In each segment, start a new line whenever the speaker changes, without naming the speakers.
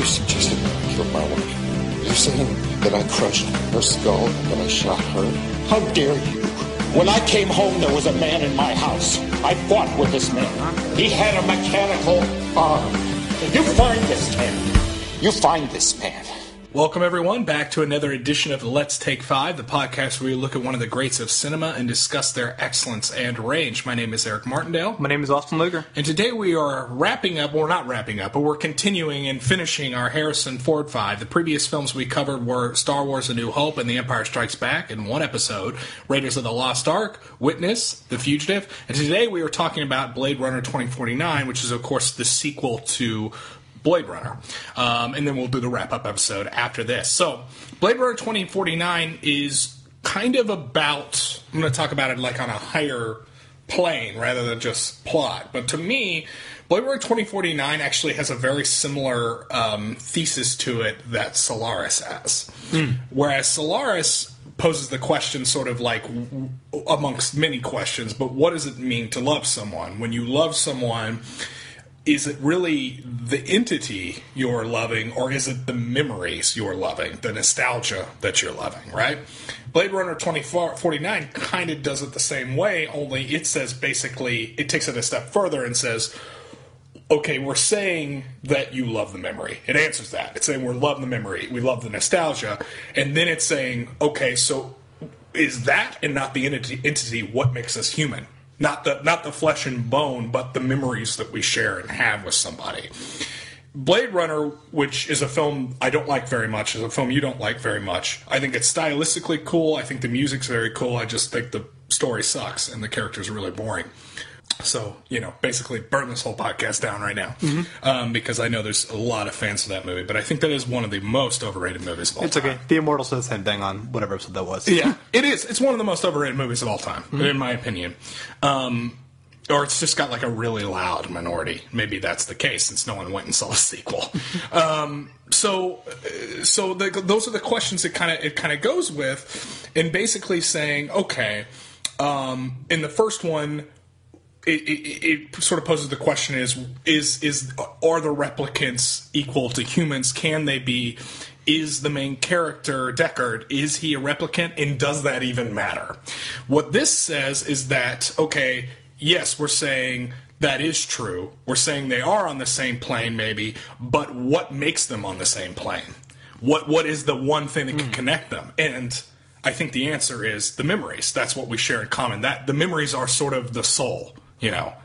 suggesting that I killed my wife. You're saying that I crushed her skull and that I shot her? How dare you? When I came home, there was a man in my house. I fought with this man. He had a mechanical arm. You find this man. You find this man.
Welcome, everyone, back to another edition of Let's Take 5, the podcast where we look at one of the greats of cinema and discuss their excellence and range. My name is Eric Martindale.
My name is Austin Luger.
And today we are wrapping up, well, not wrapping up, but we're continuing and finishing our Harrison Ford 5. The previous films we covered were Star Wars A New Hope and The Empire Strikes Back in one episode, Raiders of the Lost Ark, Witness, The Fugitive, and today we are talking about Blade Runner 2049, which is, of course, the sequel to Blade Runner. And then we'll do the wrap-up episode after this. So, Blade Runner 2049 is kind of about, I'm going to talk about it like on a higher plane rather than just plot. But to me, Blade Runner 2049 actually has a very similar thesis to it that Solaris has. Whereas Solaris poses the question sort of like amongst many questions, but what does it mean to love someone? When you love someone, is it really the entity you're loving, or is it the memories you're loving, the nostalgia that you're loving, right? Blade Runner 2049 kind of does it the same way, only it says basically, it takes it a step further and says, okay, we're saying that you love the memory. It answers that. It's saying we love the memory, we love the nostalgia, and then it's saying, okay, so is that and not the entity what makes us human? Not the flesh and bone, but the memories that we share and have with somebody. Blade Runner, which is a film I don't like very much, is a film you don't like very much. I think it's stylistically cool. I think the music's very cool. I just think the story sucks and the characters are really boring. So, basically burn this whole podcast down right now. Because I know there's a lot of fans of that movie, but I think that is one of the most overrated movies of all time.
It's okay. The Immortals said the same thing on whatever episode that was.
Yeah, it is. It's one of the most overrated movies of all time, in my opinion. Or it's just got like a really loud minority. Maybe that's the case since no one went and saw the sequel. So those are the questions it kind of goes with, and basically saying, okay, in the first one, it sort of poses the question are the replicants equal to humans? Can they be? Is the main character, Deckard, is he a replicant? And does that even matter? What this says is that, okay, yes, we're saying that is true. We're saying they are on the same plane, maybe, but what makes them on the same plane? What is the one thing that can connect them? And I think the answer is the memories. That's what we share in common. That the memories are sort of the soul,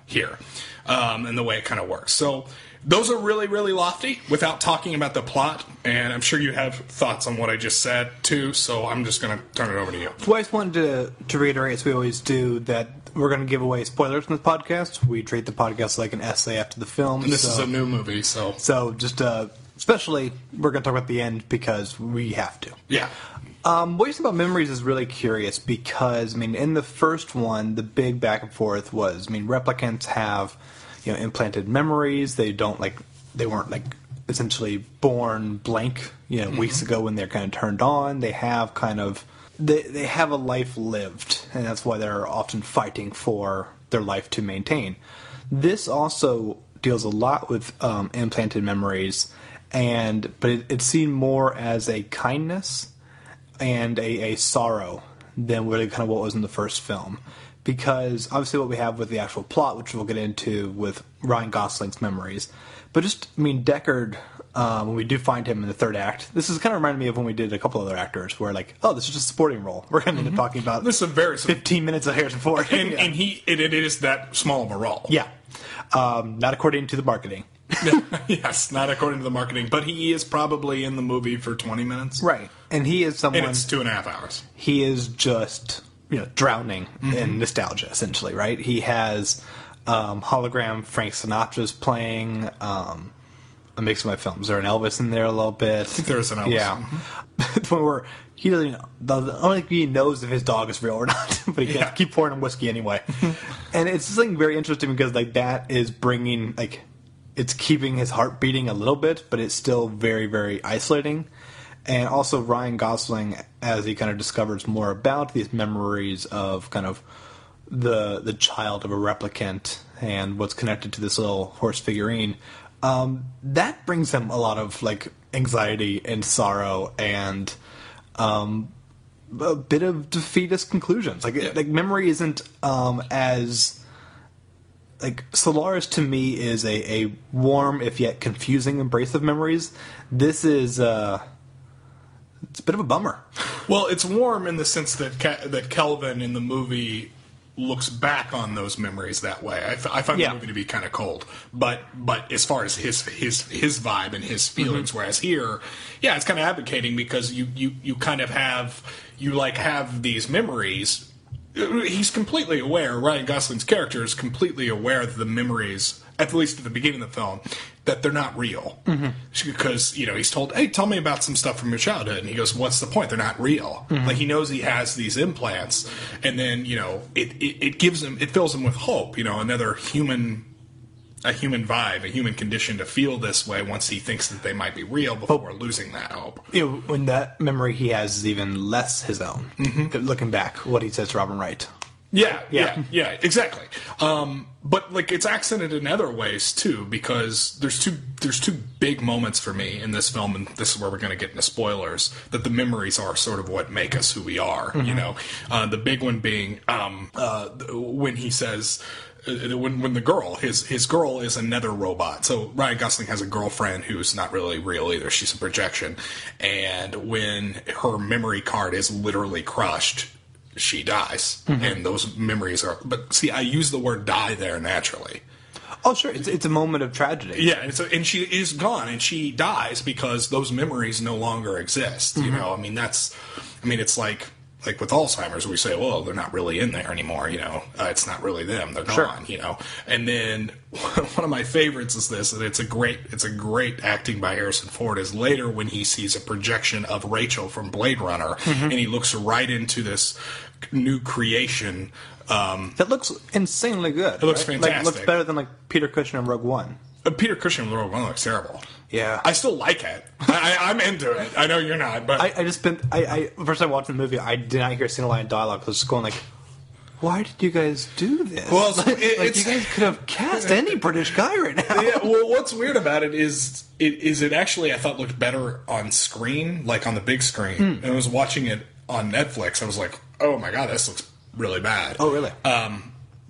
here, and the way it kind of works. So those are really, really lofty without talking about the plot, and I'm sure you have thoughts on what I just said, too, so I'm just going to turn it over to you.
Well, I just wanted to reiterate, as we always do, that we're going to give away spoilers in this podcast. We treat the podcast like an essay after the film.
And this is a new movie, so...
So just, especially, we're going to talk about the end because we have to.
Yeah.
What you said about memories is really curious because, in the first one, the big back and forth was, replicants have, implanted memories. They weren't, essentially born blank, weeks ago when they're kind of turned on. They have they have a life lived, and that's why they're often fighting for their life to maintain. This also deals a lot with implanted memories, but it's seen more as a kindness and a sorrow than really kind of what was in the first film. Because obviously what we have with the actual plot, which we'll get into with Ryan Gosling's memories. But Deckard, when we do find him in the third act, this is kind of reminding me of when we did a couple other actors where this is just a supporting role. We're going to end up talking about
this is a very
15 minutes of Harrison Ford.
And it is that small of a role.
Yeah. Not according to the marketing.
Yes, not according to the marketing, but he is probably in the movie for 20 minutes.
Right. And he is someone...
And it's 2.5 hours.
He is just, drowning in nostalgia, essentially, right? He has hologram Frank Sinatra's playing. I'm mixing my films. Is there an Elvis in there a little bit? I
think there's an Elvis.
Yeah. The point where he doesn't... I don't think he knows if his dog is real or not, but he can keep pouring him whiskey anyway. And it's something very interesting because, that is bringing, it's keeping his heart beating a little bit, but it's still very, very isolating. And also Ryan Gosling, as he kind of discovers more about these memories of kind of the child of a replicant and what's connected to this little horse figurine, that brings him a lot of like anxiety and sorrow and a bit of defeatist conclusions. Like memory isn't as like Solaris to me is a warm if yet confusing embrace of memories. This is it's a bit of a bummer.
Well, it's warm in the sense that that Kelvin in the movie looks back on those memories that way. I find the movie to be kind of cold, but as far as his vibe and his feelings, whereas here, it's kind of advocating because you kind of have these memories. He's completely aware. Ryan Gosling's character is completely aware that the memories, at least at the beginning of the film, that they're not real. Because, he's told, hey, tell me about some stuff from your childhood. And he goes, what's the point? They're not real. Like, he knows he has these implants. And then, it fills him with hope, another human vibe, a human condition to feel this way once he thinks that they might be real before losing that hope.
When that memory he has is even less his own. Looking back, what he says to Robin Wright.
Yeah, exactly. But like it's accented in other ways too, because there's two big moments for me in this film, and this is where we're going to get into spoilers. That the memories are sort of what make us who we are. The big one being when he says. When the girl, his girl is another robot. So Ryan Gosling has a girlfriend who's not really real either. She's a projection. And when her memory card is literally crushed, she dies. And those memories are... But see, I use the word die there naturally.
Oh, sure. It's a moment of tragedy.
Yeah, and she is gone, and she dies because those memories no longer exist. It's like with Alzheimer's, we say, well, they're not really in there anymore, it's not really them, they're gone, And then one of my favorites is this, and it's a great acting by Harrison Ford, is later when he sees a projection of Rachel from Blade Runner, and he looks right into this new creation.
That looks insanely good.
It looks fantastic.
It looks better than like Peter Cushing in Rogue One.
Peter Cushing in Rogue One looks terrible.
Yeah,
I still like it. I'm into it. I know you're not, but
I first time watching the movie, I did not hear a single line of dialogue. I was just going like, "Why did you guys do this?
Well,
you guys could have cast any British guy right now."
Yeah. Well, what's weird about it is it actually I thought looked better on screen, like on the big screen. And I was watching it on Netflix. I was like, "Oh my god, this looks really bad."
Oh, really?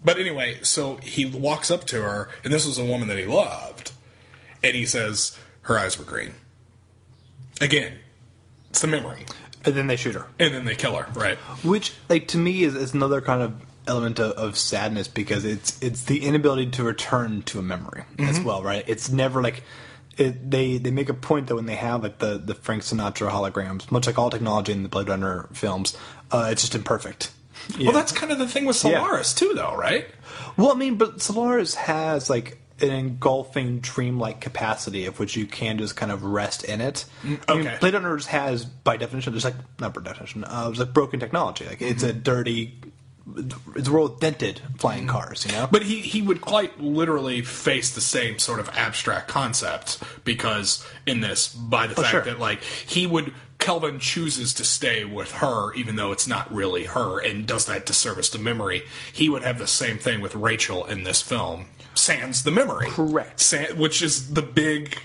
But anyway, so he walks up to her, and this was a woman that he loved, and he says her eyes were green. Again, it's the memory.
And then they shoot her.
And then they kill her, right.
Which, like, to me is another kind of element of sadness, because it's the inability to return to a memory as well, right? It's never like... They make a point that when they have like the Frank Sinatra holograms, much like all technology in the Blade Runner films, it's just imperfect.
Well, that's kind of the thing with Solaris too, though, right?
Well, I mean, but Solaris has like an engulfing dreamlike capacity of which you can just kind of rest in it.
Okay.
I mean, Blade Runner has, by definition, there's like not by definition, there's like broken technology. Like it's a dirty. It's a world with dented flying cars,
But he would quite literally face the same sort of abstract concept, because in this, by the fact that like Kelvin chooses to stay with her even though it's not really her, and does that disservice to memory. He would have the same thing with Rachel in this film, sans the memory.
Correct.
Which is the big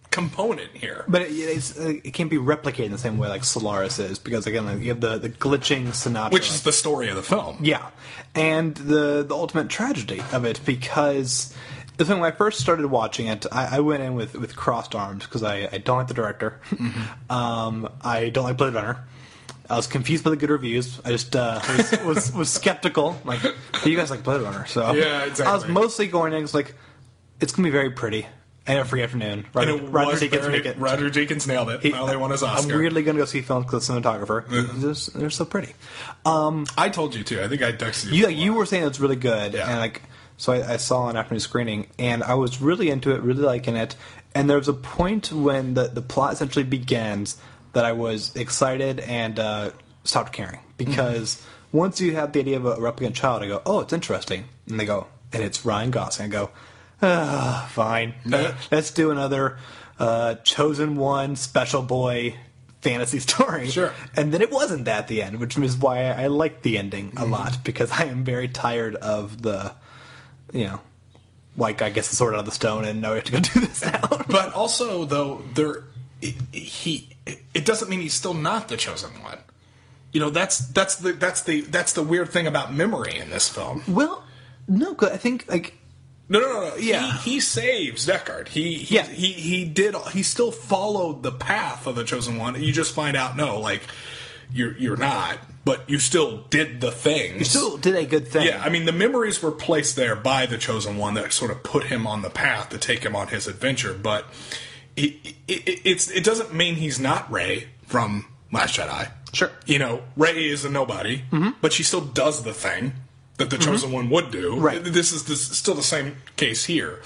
component here.
But it can't be replicated in the same way like Solaris is, because again, like, you have the glitching Sinatra,
which is the story of the film.
Yeah, and the ultimate tragedy of it, because the thing when I first started watching it, I went in with crossed arms, because I don't like the director. I don't like Blade Runner. I was confused by the good reviews. I just was skeptical. Like, you guys like Blade Runner, so
yeah, exactly.
I was mostly going in. It's like it's gonna be very pretty. And a free afternoon. Roger
Deakins nailed it. Now they won his Oscar.
I'm weirdly going to go see films because the cinematographer. They're so pretty.
I told you too. I think I texted you.
You were saying it's really good, and so I saw an afternoon screening, and I was really into it, really liking it. And there was a point when the plot essentially begins that I was excited and stopped caring, because once you have the idea of a replicant child, I go, oh, it's interesting, and they go, and it's Ryan Gosling. I go, fine. Let's do another Chosen One Special Boy fantasy story.
Sure.
And then it wasn't that at the end, which is why I liked the ending a lot, because I am very tired of the like, I guess, the sword out of the stone, and now we have to go do this now.
But also, though, it doesn't mean he's still not the chosen one. You know, that's the weird thing about memory in this film.
Well, no, 'cause I think, like...
No.
Yeah.
He saves Deckard. He still followed the path of the chosen one. You just find out, no, like, you're not, but you still did the things.
You still did a good thing.
Yeah, I mean, the memories were placed there by the chosen one that sort of put him on the path to take him on his adventure, but it doesn't mean he's not Rey from Last Jedi.
Sure.
You know, Rey is a nobody, but she still does the thing that the chosen one would do.
Right.
This is still the same case here.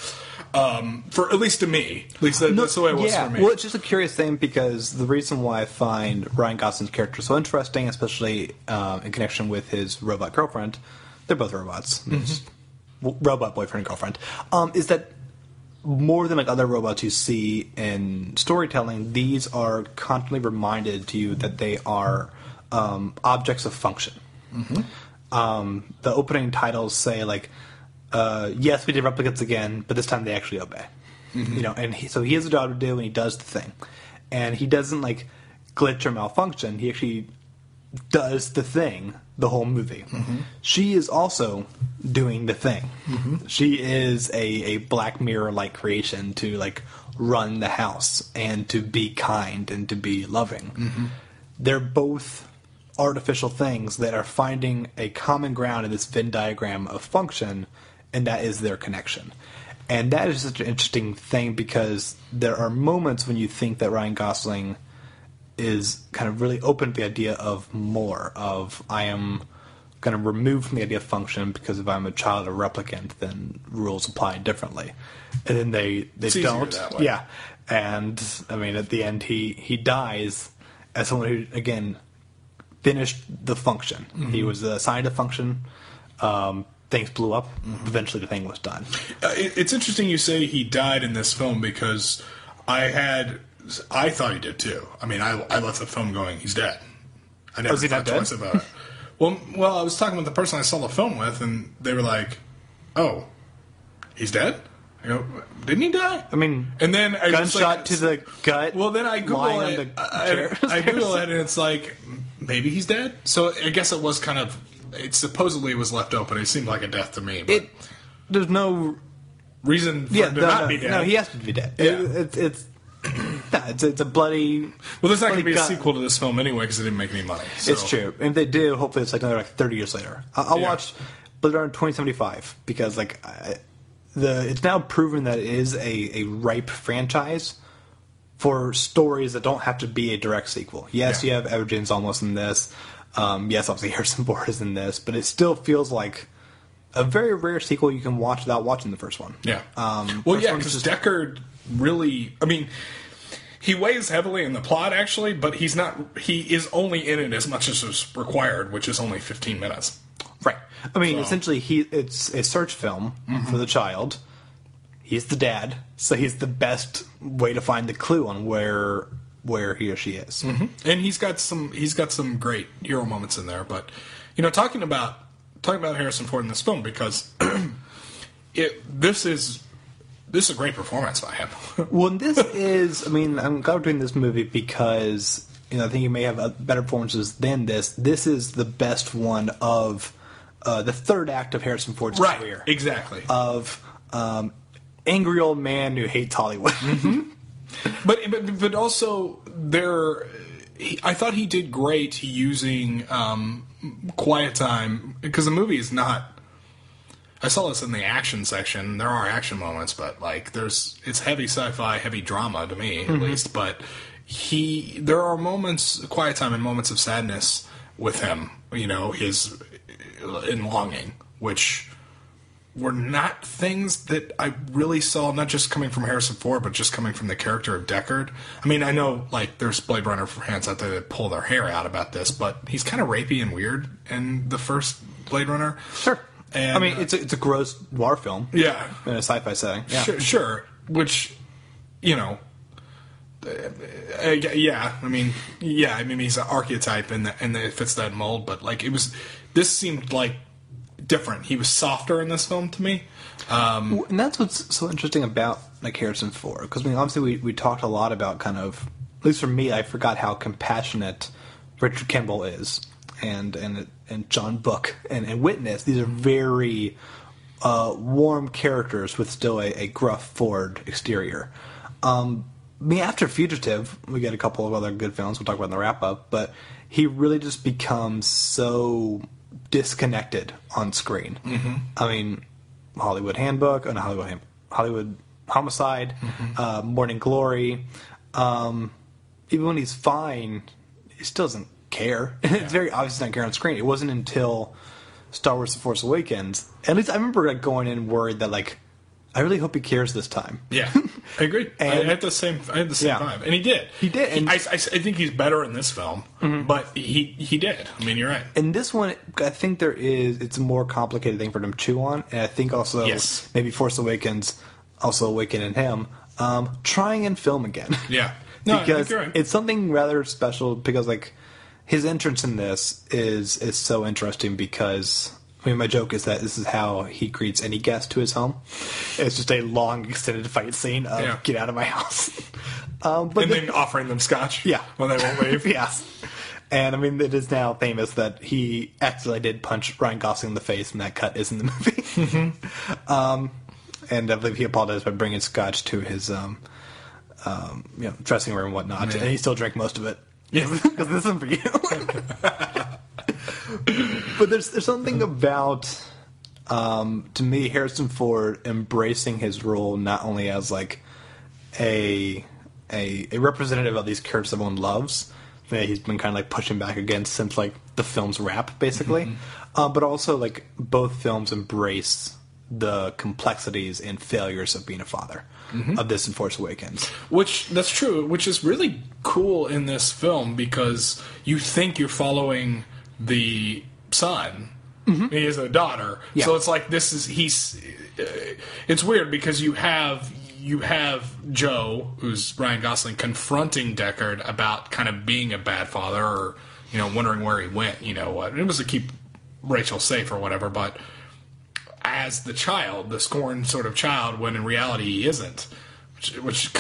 For at least to me, at least that's the way it was for me.
Well, it's just a curious thing because the reason why I find Ryan Gosling's character so interesting, especially in connection with his robot girlfriend, they're both robots, robot boyfriend and girlfriend, is that more than like other robots you see in storytelling, these are constantly reminded to you that they are objects of function. The opening titles say like, yes, we did replicants again, but this time they actually obey. You know, and so he has a job to do, and he does the thing, and he doesn't like glitch or malfunction. He actually does the thing the whole movie. She is also doing the thing. She is a Black Mirror-like creation to like run the house and to be kind and to be loving. They're both artificial things that are finding a common ground in this Venn diagram of function, and that is their connection. And that is such an interesting thing because there are moments when you think that Ryan Gosling is kind of really open to the idea of more, of I am kind of removed from the idea of function because if I'm a child of a replicant, then rules apply differently. And then they don't.
That way.
Yeah. And, I mean, at the end, he dies as someone who, again, finished the function. He was assigned a function. Things blew up. Eventually, the thing was done.
It's interesting you say he died in this film because I thought he did too. I mean, I left the film going, he's dead. I never thought twice about it. Well, I was talking with the person I saw the film with, and they were like, "Oh, he's dead." I go, "Didn't he die?"
I mean,
and then I
gunshot to the gut.
Well, then I Google it. I Google it, and it's like maybe he's dead. So I guess it was kind of. It supposedly was left open. It seemed like a death to me. But
there's no
reason for him to not be dead.
No, he has to be dead.
Yeah.
It's a bloody.
Well, there's not going to be a sequel to this film anyway because it didn't make any money. So.
It's true, and if they do, hopefully it's like another 30 years later. I'll watch Blade Runner 2075 because like it's now proven that it is a ripe franchise for stories that don't have to be a direct sequel. Yes, you have Edward James Olmos in this. Yes, obviously Harrison Ford is in this, but it still feels like a very rare sequel you can watch without watching the first one.
Yeah. Because Deckard really, I mean, he weighs heavily in the plot actually, but he is only in it as much as is required, which is only 15 minutes.
Right. I mean, essentially, it's a search film for the child. He's the dad, so he's the best way to find the clue on where he or she is.
And he's got some great hero moments in there. But you know, talking about Harrison Ford in this film because this is a great performance by him.
Well, this is. I mean, I'm glad we're doing this movie because I think you may have better performances than this. This is the best one of the third act of Harrison Ford's career.
Exactly.
Of angry old man who hates Hollywood.
But also I thought he did great using quiet time because the movie is not. I saw this in the action section. There are action moments, but like it's heavy sci-fi, heavy drama to me at least. But there are moments, quiet time, and moments of sadness with him. You know, his in longing, which were not things that I really saw, not just coming from Harrison Ford, but just coming from the character of Deckard. I mean, I know, like, there's Blade Runner fans out there that pull their hair out about this, but he's kind of rapey and weird in the first Blade Runner.
Sure. And, I mean, it's a gross noir film.
Yeah.
In a sci-fi setting. Yeah.
Sure. Which, you know, yeah. I mean, he's an archetype and it fits that mold, but, like, this seemed like different. He was softer in this film to me.
And that's what's so interesting about like Harrison Ford, because I mean, obviously we talked a lot about kind of, at least for me, I forgot how compassionate Richard Kimball is, and John Book and Witness. These are very warm characters with still a gruff Ford exterior. After Fugitive, we get a couple of other good films we'll talk about in the wrap-up, but he really just becomes so disconnected on screen. Mm-hmm. I mean, Hollywood Handbook, Hollywood Homicide, Morning Glory. Even when he's fine, he still doesn't care. Yeah. It's very obvious he doesn't care on screen. It wasn't until Star Wars The Force Awakens, at least I remember like going in worried that like, I really hope he cares this time.
Yeah, I agree. I had the same vibe, and he did.
He did. And
I think he's better in this film, but he did. I mean, you're right.
In this one, I think it's a more complicated thing for him to chew on, and I think also maybe Force Awakens also awakened him trying and film again.
Yeah, no,
because
I think you're right.
It's something rather special because like his entrance in this is so interesting because. I mean, my joke is that this is how he greets any guest to his home. It's just a long, extended fight scene of get out of my house.
Then offering them scotch when they won't leave.
Yes. And, I mean, it is now famous that he actually did punch Ryan Gosling in the face, and that cut is in the movie. Mm-hmm. And I believe he apologized by bringing scotch to his dressing room and whatnot, and he still drank most of it.
Yeah.
Because this isn't for you. But there's something about, to me, Harrison Ford embracing his role not only as like a representative of these characters everyone loves, that he's been kind of like pushing back against since like the film's wrap, basically, but also like both films embrace the complexities and failures of being a father of this in Force Awakens.
That's true, which is really cool in this film because you think you're following the son. He has a daughter, so it's like it's weird because you have Joe, who's Ryan Gosling, confronting Deckard about kind of being a bad father, or wondering where he went. What it was to keep Rachel safe or whatever, but as the child, the scorned sort of child, when in reality he isn't, which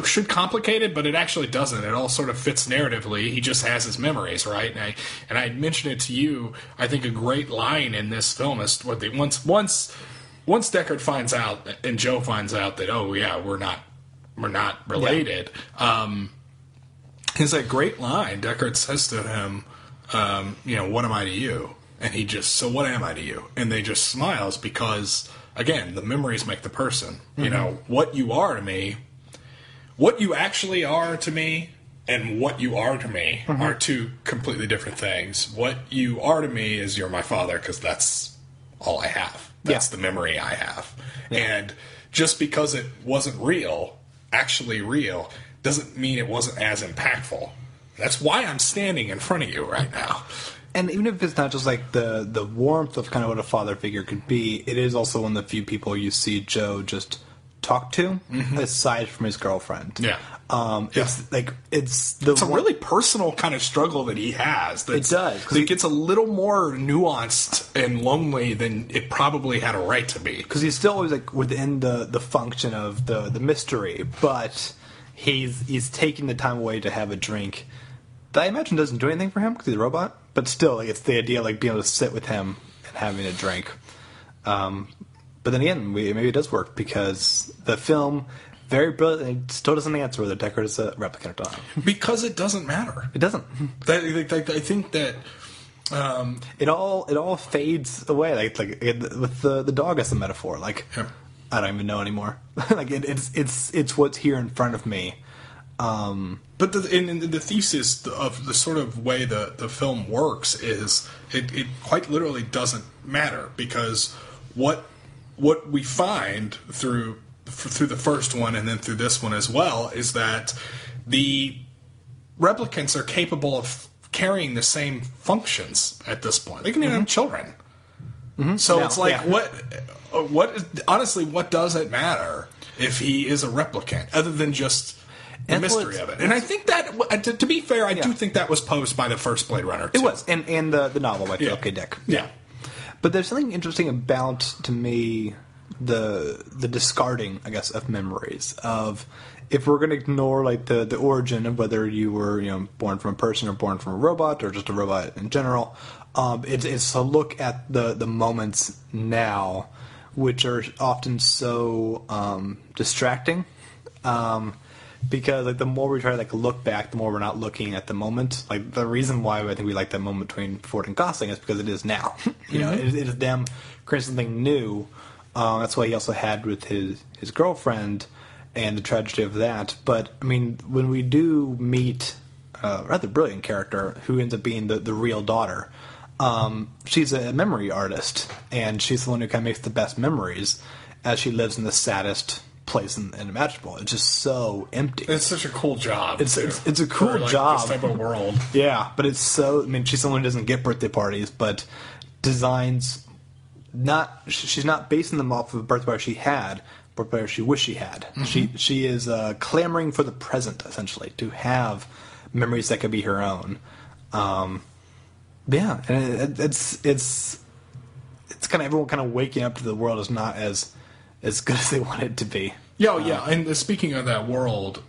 should complicate it, but it actually doesn't. It all sort of fits narratively. He just has his memories, right? And I mentioned it to you. I think a great line in this film is what they once Deckard finds out and Joe finds out that we're not related. It's a great line. Deckard says to him, "What am I to you?" And he just, "So what am I to you?" And they just smiles because again, the memories make the person. What you are to me. What you actually are to me and what you are to me are two completely different things. What you are to me is you're my father because that's all I have. That's the memory I have. Yeah. And just because it wasn't actually real, doesn't mean it wasn't as impactful. That's why I'm standing in front of you right now.
And even if it's not just like the warmth of kind of what a father figure could be, it is also one of the few people you see Joe just talk to aside from his girlfriend. It's a
really personal kind of struggle that he has.
It does,
because it gets a little more nuanced and lonely than it probably had a right to be,
because he's still always like within the function of the mystery, but he's taking the time away to have a drink that I imagine doesn't do anything for him because he's a robot, but still, like, it's the idea of like being able to sit with him and having a drink. But then again, maybe it does work because the film very brilliantly still doesn't answer whether Deckard is a replicant or not.
Because it doesn't matter.
It doesn't.
I think that
it all fades away. Like with the dog as a metaphor. Like I don't even know anymore. Like it's what's here in front of me.
But the thesis of the sort of way the film works is it quite literally doesn't matter, because what we find through the first one and then through this one as well is that the replicants are capable of carrying the same functions at this point. They can even have children. So it's like, honestly, what does it matter if he is a replicant other than just the mystery of it? And I think that, to be fair, I do think that was posed by the first Blade Runner, too.
It was, and the novel by Philip K. Dick.
Yeah.
But there's something interesting about, to me, the discarding, I guess, of memories. Of if we're going to ignore like the origin of whether you were born from a person or born from a robot or just a robot in general, it's to look at the moments now, which are often so distracting. Because like the more we try to like look back, the more we're not looking at the moment. Like the reason why I think we like that moment between Ford and Gosling is because it is now. It is them creating something new. That's why he also had with his girlfriend and the tragedy of that. But I mean, when we do meet a rather brilliant character who ends up being the real daughter, she's a memory artist, and she's the one who kind of makes the best memories as she lives in the saddest place imaginable. It's just so empty.
It's such a cool job.
It's a cool job.
This type of world.
Yeah, but it's so. I mean, she's someone who doesn't get birthday parties, but designs. She's not basing them off of a birthday party she had, but birthday she wished she had. Mm-hmm. She is clamoring for the present, essentially, to have memories that could be her own. Yeah, and it's kind of everyone kind of waking up to the world is not as good as they want it to be.
Yeah. And speaking of that world,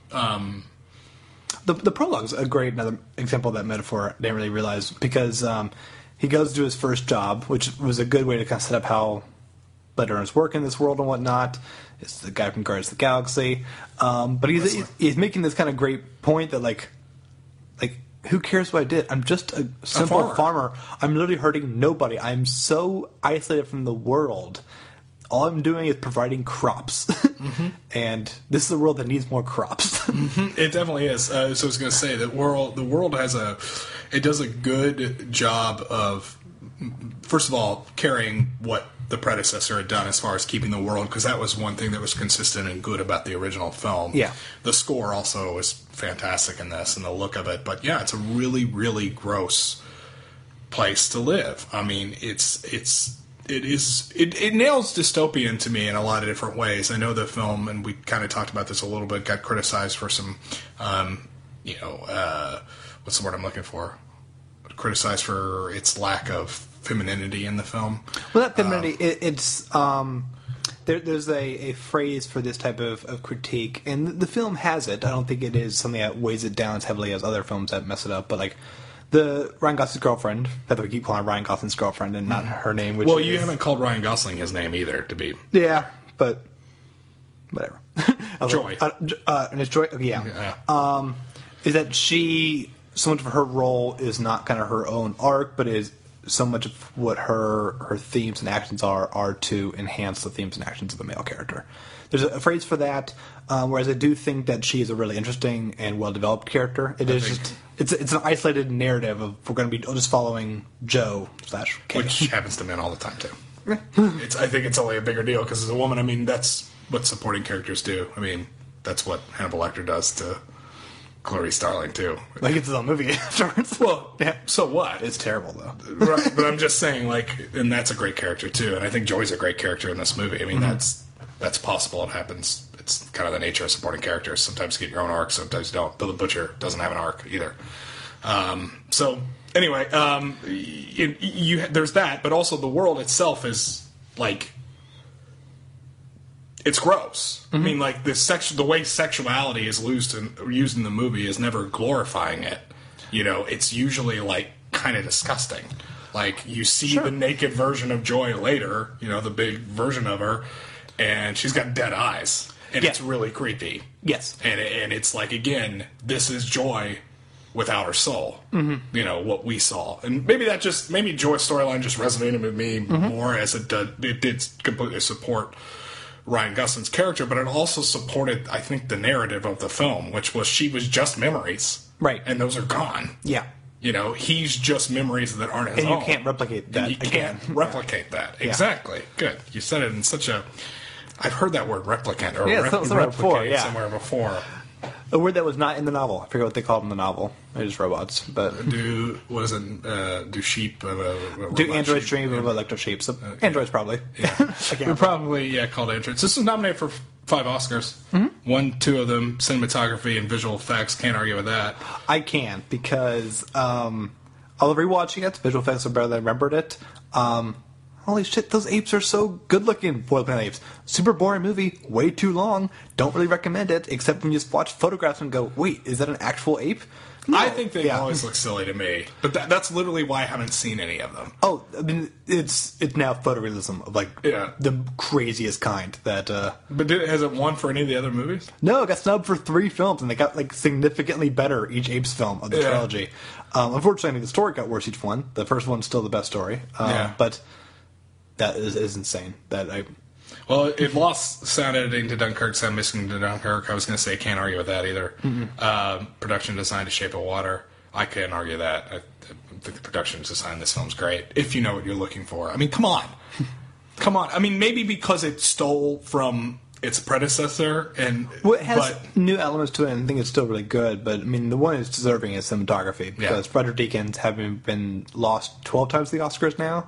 the prologue's a great another example of that metaphor. I didn't really realize because he goes to his first job, which was a good way to kind of set up how Blade Runners work in this world and whatnot. It's the guy from Guardians of the Galaxy, but he's making this kind of great point that like who cares what I did? I'm just a simple farmer. I'm literally hurting nobody. I'm so isolated from the world. All I'm doing is providing crops, and this is a world that needs more crops.
It definitely is. So I was going to say that the world does a good job of, first of all, carrying what the predecessor had done as far as keeping the world, because that was one thing that was consistent and good about the original film.
Yeah, the
score also was fantastic in this, and the look of it. But yeah, it's a really, really gross place to live. I mean, it nails dystopian to me in a lot of different ways. I know the film, and we kind of talked about this a little bit, got criticized for some, what's the word I'm looking for? Criticized for its lack of femininity in the film.
Well, that femininity, there's a phrase for this type of critique, and the film has it. I don't think it is something that weighs it down as heavily as other films that mess it up, but like, the Ryan Gosling's girlfriend, that we keep calling Ryan Gosling's girlfriend and not her name. Which
you haven't called Ryan Gosling his name either, to be.
Yeah, but whatever.
Joy.
And it's Joy. Yeah. Is that so much of her role is not kind of her own arc, but is so much of what her themes and actions are to enhance the themes and actions of the male character. There's a phrase for that, whereas I do think that she is a really interesting and well-developed character. It's an isolated narrative of we're going to be just following Joe / Kay.
Which happens to men all the time, too. I think it's only a bigger deal, because as a woman, I mean, that's what supporting characters do. I mean, that's what Hannibal Lecter does to Clarice Starling, too.
Like, it's his own movie afterwards.
Well, yeah, so what?
It's terrible, though.
Right, but I'm just saying, like, and that's a great character, too. And I think Joy's a great character in this movie. I mean, that's possible. It happens. It's kind of the nature of supporting characters. Sometimes you get your own arc, sometimes you don't. Bill the Butcher doesn't have an arc either. So anyway, there's that, but also the world itself is like, it's gross. I mean, like the way sexuality is used in the movie is never glorifying it. It's usually like kind of disgusting. Like you see the naked version of Joy later, the big version of her, and she's got dead eyes. And it's really creepy.
Yes.
And it's like, again, this is Joy without her soul. Mm-hmm. What we saw. And maybe Joy's storyline just resonated with me more as it did completely support Ryan Gosling's character, but it also supported, I think, the narrative of the film, which was she was just memories.
Right.
And those are gone.
Yeah.
He's just memories that aren't his
own.
own.
And you can't replicate that.
And you can't replicate that. Exactly. Good. You said it in such a... I've heard that word replicant or replicate somewhere before.
A word that was not in the novel. I forget what they called in the novel. They're just robots. But
do sheep...
do androids dream of electric sheep? So androids probably.
Yeah. They're probably called androids. This was nominated for 5 Oscars. Mm-hmm. 1, 2 of them, cinematography and visual effects. Can't argue with that.
I can, because although rewatching it, visual effects are better than I remembered it. holy shit, those apes are so good looking. Boy Planet Apes. Super boring movie, way too long. Don't really recommend it, except when you just watch photographs and go, wait, is that an actual ape? No.
I think they always look silly to me, but that's literally why I haven't seen any of them.
Oh, I mean, it's now photorealism of like the craziest kind. That.
But has it won for any of the other movies?
No, it got snubbed for 3 films, and they got like significantly better each Apes film of the trilogy. Unfortunately, the story got worse each one. The first one's still the best story, but that is insane.
Well, it lost sound editing to Dunkirk, sound mixing to Dunkirk. I was going to say, can't argue with that either. Production design to Shape of Water. I can't argue that. I think the production design of this film's great, if you know what you're looking for. I mean, come on. Come on. I mean, maybe because it stole from its predecessor.
Well, it has new elements to it, and I think it's still really good. But, I mean, the one it's deserving is cinematography. Because Frederick Deakins, having been lost 12 times the Oscars now...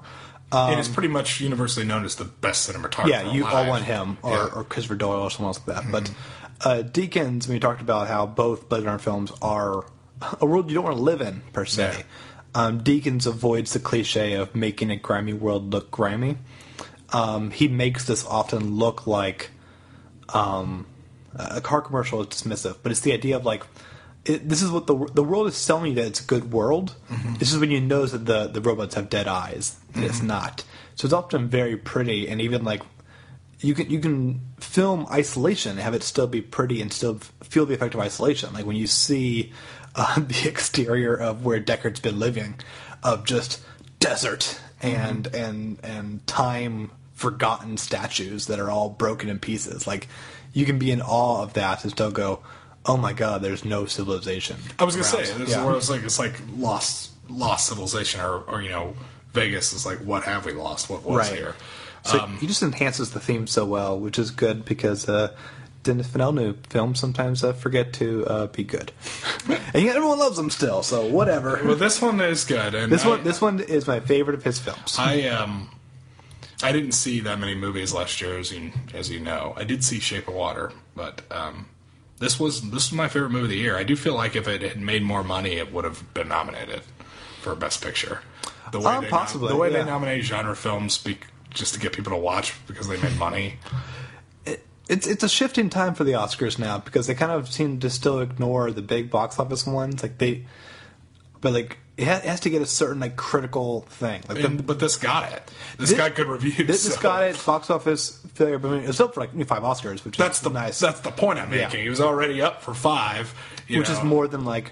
it is pretty much universally known as the best cinematographer.
Yeah, you
alive.
all want him, or Christopher Doyle, or someone else like that. But Deakins, we talked about how both Blade Runner films are a world you don't want to live in, per se. Deakins avoids the cliche of making a grimy world look grimy. He makes this often look like a car commercial is dismissive, but it's the idea of like, this is what the world is telling you that it's a good world. This is when you notice that the robots have dead eyes. And it's not. So it's often very pretty, and even like you can film isolation and have it still be pretty and still feel the effect of isolation. Like when you see the exterior of where Deckard's been living, of just desert and time forgotten statues that are all broken in pieces. Like you can be in awe of that and still go, oh my god, there's no civilization.
I was going to say, this is where it's like lost civilization, or you know, Vegas is like, what have we lost? What was here?
So he just enhances the theme so well, which is good because Denis Villeneuve films sometimes forget to be good, and yet everyone loves them still. So whatever.
Well, this one is good, and
this one is my favorite of his films.
I didn't see that many movies last year, as you know. I did see Shape of Water, but. This was my favorite movie of the year. I do feel like if it had made more money, it would have been nominated for Best Picture. The way they nominate genre films just to get people to watch because they made money.
It's a shift in time for the Oscars now because they kind of seem to still ignore the big box office ones. It has to get a certain like critical thing.
But this got it. This got good reviews.
This got it. Box office failure, but I mean, it was up for like 5 Oscars, which is nice.
That's the point I'm making.
Yeah.
He was already up for 5,
which is more than like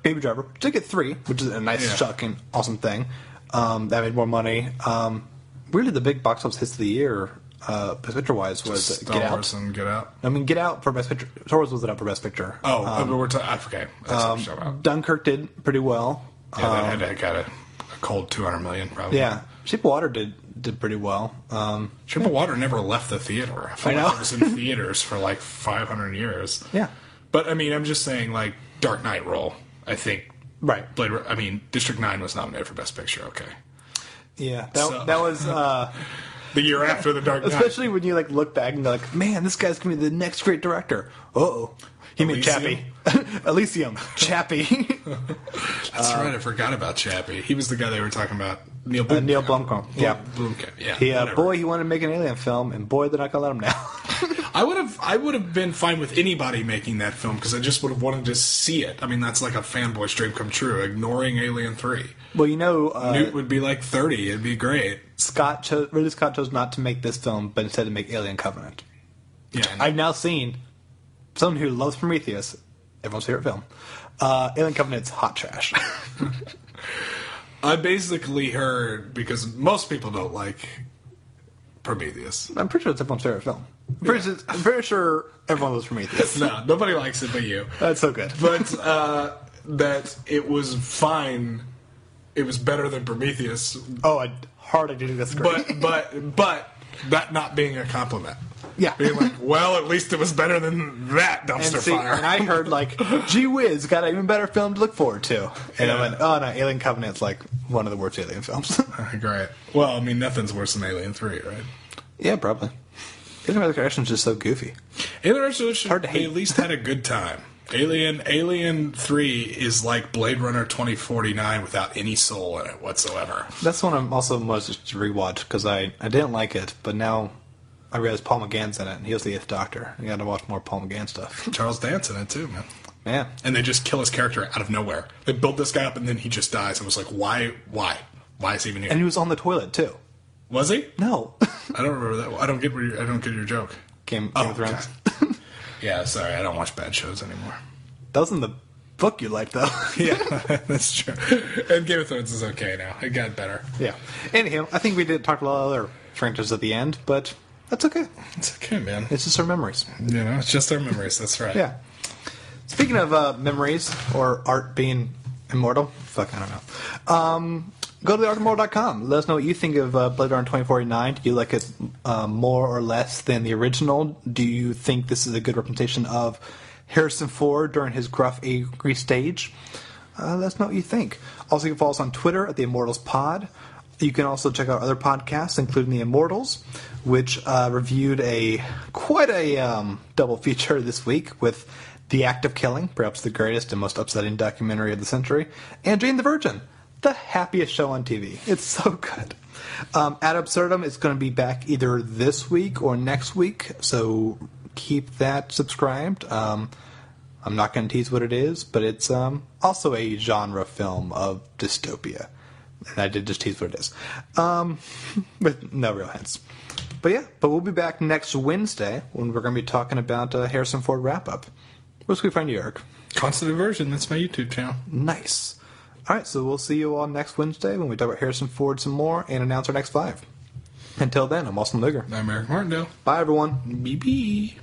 Baby Driver. Which did get 3, which is a nice, shocking, awesome thing. That made more money. Really, the big box office hits of the year, Best Picture wise, was
Star Wars and Get Out.
I mean, Get Out for Best Picture. Star Wars wasn't up for Best Picture.
But we're okay. That's what
Dunkirk did pretty well.
Yeah, that got a cold $200 million, probably.
Yeah, Shape of Water did pretty well.
Shape of Water never left the theater. I feel like it was in theaters for like 500 years.
Yeah,
but I mean, I'm just saying, like Dark Knight role. I think District 9 was nominated for Best Picture. Okay.
Yeah, that was
the year after the Dark Knight.
Especially when you like look back and go like, man, this guy's gonna be the next great director. He made Chappie. Elysium. Chappie.
That's right, I forgot about Chappie. He was the guy they were talking about. Neil
Blomkamp. Yeah.
Blomkamp,
yeah. He wanted to make an alien film, and boy, they're not going to let him now.
I would have been fine with anybody making that film, because I just would have wanted to see it. I mean, that's like a fanboy's dream come true, ignoring Alien 3.
Well, you know...
Newt would be like 30. It'd be great.
Ridley Scott chose not to make this film, but instead to make Alien Covenant.
Yeah.
I've now seen... Someone who loves Prometheus, everyone's favorite film, Alien Covenant's hot trash.
I basically heard, because most people don't like Prometheus.
I'm pretty sure it's everyone's favorite film. I'm pretty sure everyone loves Prometheus.
No, nobody likes it but you.
That's so good.
But that it was fine. It was better than Prometheus.
Oh, I hardly do disagree.
But that not being a compliment.
Yeah.
Being like, well, at least it was better than that dumpster fire.
And I heard, like, gee whiz, got an even better film to look forward to. And I went, oh, no, Alien Covenant's, like, one of the worst Alien films.
Great. Well, I mean, nothing's worse than Alien 3, right?
Yeah, probably. Alien Resurrection's just so goofy.
Alien Resurrection,
hard to hate.
They at least had a good time. Alien 3 is like Blade Runner 2049 without any soul in it whatsoever.
That's one I'm also most to rewatch because I didn't like it, but now I realize Paul McGann's in it, and he was the 8th Doctor. You got to watch more Paul McGann stuff.
Charles Dance in it too, man.
Yeah.
And they just kill his character out of nowhere. They build this guy up, and then he just dies. I was like, why? Why is he even here?
And he was on the toilet too.
Was he?
No.
I don't remember that. I don't get your joke.
Game of Thrones.
God. Yeah, sorry, I don't watch bad shows anymore.
That was in the book you liked, though.
Yeah, that's true. And Game of Thrones is okay now. It got better.
Yeah. Anyhow, I think we did talk a lot of other franchises at the end, but that's okay.
It's okay, man.
It's just our memories.
You know, it's just our memories. That's right.
Yeah. Speaking of memories or art being immortal, fuck, I don't know. Go to theartimmortal.com. Let us know what you think of Blade Runner 2049. Do you like it more or less than the original? Do you think this is a good representation of Harrison Ford during his gruff, angry stage? Let us know what you think. Also, you can follow us on Twitter at The Immortals Pod. You can also check out other podcasts, including The Immortals, which reviewed quite a double feature this week with The Act of Killing, perhaps the greatest and most upsetting documentary of the century, and Jane the Virgin, the happiest show on TV. It's so good. Ad Absurdum is going to be back either this week or next week, so keep that subscribed. I'm not going to tease what it is, but it's also a genre film of dystopia. And I did just tease what it is. With no real hints. But we'll be back next Wednesday when we're going to be talking about Harrison Ford wrap-up. Where's we find you, Eric?
Constant Aversion. That's my YouTube channel.
Nice. All right, so we'll see you all next Wednesday when we talk about Harrison Ford some more and announce our next 5. Until then, I'm Austin Luger.
I'm Eric Martindale.
Bye, everyone.
BB.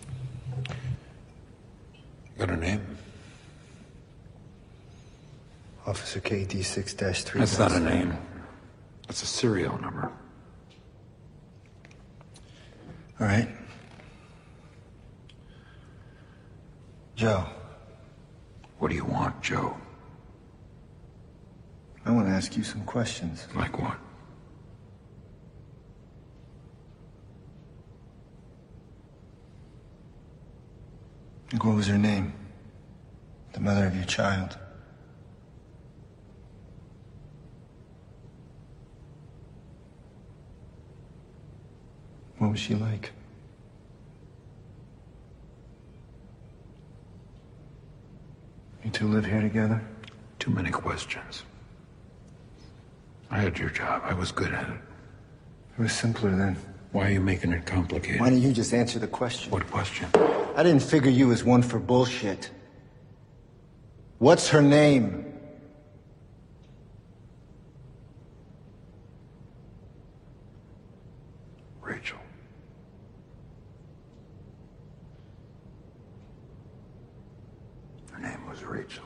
Got her name?
Officer KD6-3.
That's not a name. That's a serial number.
All right. Joe.
What do you want, Joe?
I want to ask you some questions.
Like what?
Like, what was her name? The mother of your child. What was she like? You two live here together?
Too many questions. I had your job. I was good at it.
It was simpler then.
Why are you making it complicated?
Why don't you just answer the question?
What question?
I didn't figure you as one for bullshit. What's her name?
Rachel. Her name was Rachel.